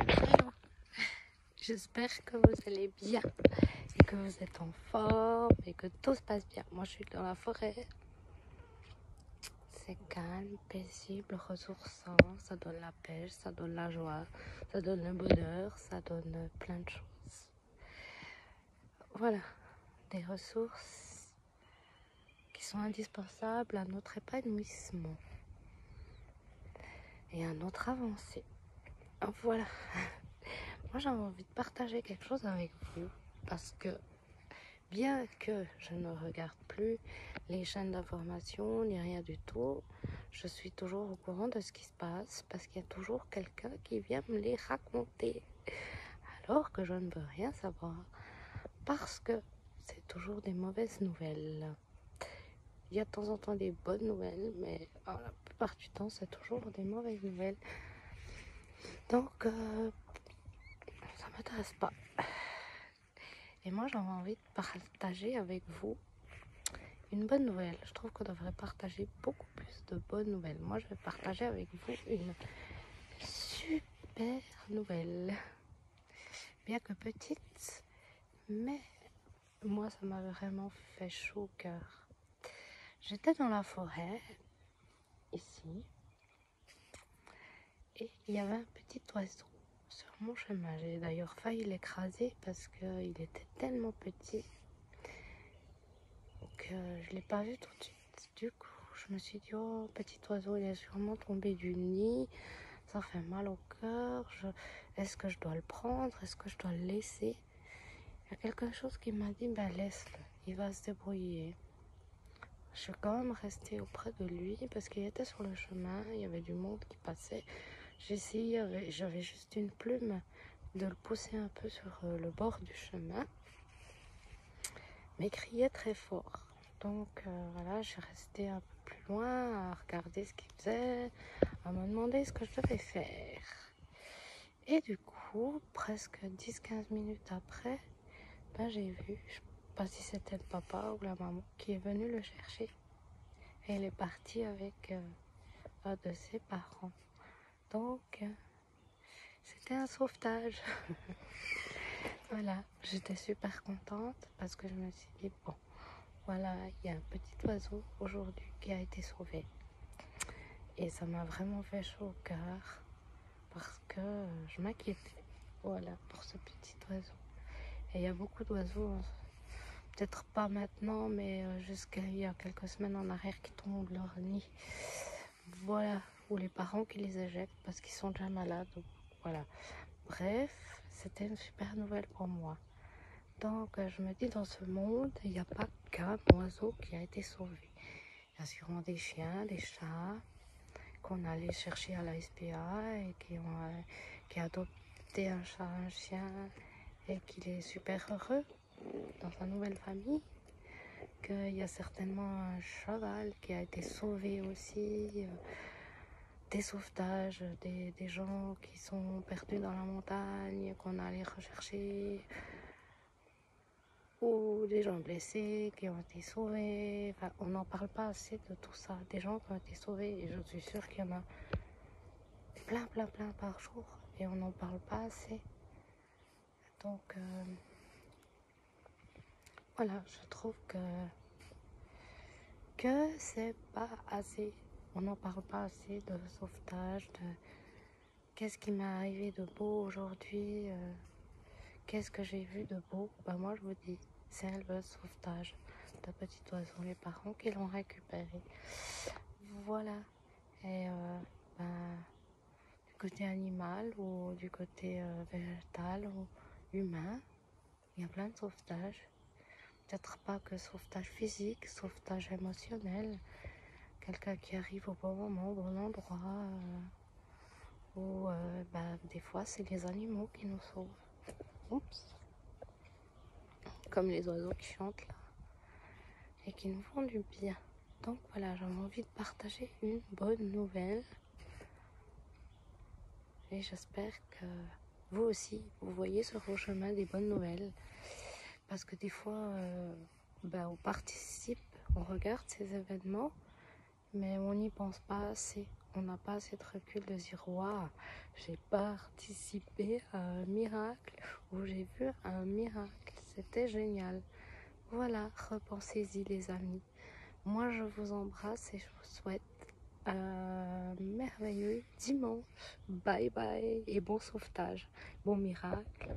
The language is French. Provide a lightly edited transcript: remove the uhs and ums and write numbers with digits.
Hello. J'espère que vous allez bien et que vous êtes en forme et que tout se passe bien. Moi, je suis dans la forêt. C'est calme, paisible, ressourçant. Ça donne la pêche, ça donne la joie, ça donne le bonheur, ça donne plein de choses. Voilà, des ressources qui sont indispensables à notre épanouissement et à notre avancée. Voilà. Moi, j'avais envie de partager quelque chose avec vous parce que bien que je ne regarde plus les chaînes d'information ni rien du tout, je suis toujours au courant de ce qui se passe parce qu'il y a toujours quelqu'un qui vient me les raconter alors que je ne veux rien savoir parce que c'est toujours des mauvaises nouvelles. Il y a de temps en temps des bonnes nouvelles, mais la plupart du temps c'est toujours des mauvaises nouvelles. Donc ça m'intéresse pas. Et moi, j'avais envie de partager avec vous une bonne nouvelle. Je trouve qu'on devrait partager beaucoup plus de bonnes nouvelles. Moi, je vais partager avec vous une super nouvelle. Bien que petite, mais moi, ça m'a vraiment fait chaud au cœur. J'étais dans la forêt, ici, et il y avait un petit oiseau sur mon chemin. J'ai d'ailleurs failli l'écraser parce qu'il était tellement petit que je ne l'ai pas vu tout de suite. Du coup, je me suis dit, oh, petit oiseau, il est sûrement tombé du nid. Ça fait mal au cœur. Est-ce que je dois le prendre? Est-ce que je dois le laisser? Il y a quelque chose qui m'a dit, ben laisse-le, il va se débrouiller. Je suis quand même restée auprès de lui parce qu'il était sur le chemin, il y avait du monde qui passait. J'ai essayé, j'avais juste une plume, de le pousser un peu sur le bord du chemin, mais il criait très fort. Donc voilà, je suis restée un peu plus loin à regarder ce qu'il faisait, à me demander ce que je devais faire. Et du coup, presque 10-15 minutes après, ben, j'ai vu, je ne sais pas si c'était le papa ou la maman, qui est venu le chercher. Et il est parti avec un de ses parents. Donc, c'était un sauvetage. Voilà, j'étais super contente parce que je me suis dit, bon, voilà, il y a un petit oiseau aujourd'hui qui a été sauvé. Et ça m'a vraiment fait chaud au cœur parce que je m'inquiétais, voilà, pour ce petit oiseau. Et il y a beaucoup d'oiseaux, peut-être pas maintenant, mais jusqu'à il y a quelques semaines en arrière, qui tombent de leur nid. Voilà, ou les parents qui les éjectent parce qu'ils sont déjà malades. Voilà. Bref, c'était une super nouvelle pour moi. Donc je me dis, dans ce monde, il n'y a pas qu'un oiseau qui a été sauvé. Il y a sûrement des chiens, des chats qu'on allait chercher à la SPA et qui ont adopté un chat, un chien et qu'il est super heureux dans sa nouvelle famille. Qu'il y a certainement un cheval qui a été sauvé aussi, des sauvetages, des gens qui sont perdus dans la montagne, qu'on allait rechercher, ou des gens blessés qui ont été sauvés. Enfin, on n'en parle pas assez de tout ça, des gens qui ont été sauvés, et je suis sûre qu'il y en a plein par jour, et on n'en parle pas assez. Donc voilà, je trouve que c'est pas assez. On n'en parle pas assez de sauvetage, de qu'est-ce qui m'est arrivé de beau aujourd'hui, qu'est-ce que j'ai vu de beau. Ben moi je vous dis, c'est le sauvetage de petit oiseau, les parents qui l'ont récupéré. Voilà. Et ben, du côté animal ou du côté végétal ou humain, il y a plein de sauvetages. Peut-être pas que sauvetage physique, sauvetage émotionnel. Quelqu'un qui arrive au bon moment, au bon endroit. Ou ben, des fois, c'est les animaux qui nous sauvent. Oups. Comme les oiseaux qui chantent là. Et qui nous font du bien. Donc voilà, j'avais envie de partager une bonne nouvelle. Et j'espère que vous aussi, vous voyez sur vos chemins des bonnes nouvelles. Parce que des fois, ben, on participe, on regarde ces événements, mais on n'y pense pas assez. on n'a pas assez de recul de dire waouh, j'ai participé à un miracle ou j'ai vu un miracle, c'était génial. Voilà, repensez-y les amis. Moi je vous embrasse et je vous souhaite un merveilleux dimanche. Bye bye et bon sauvetage, bon miracle.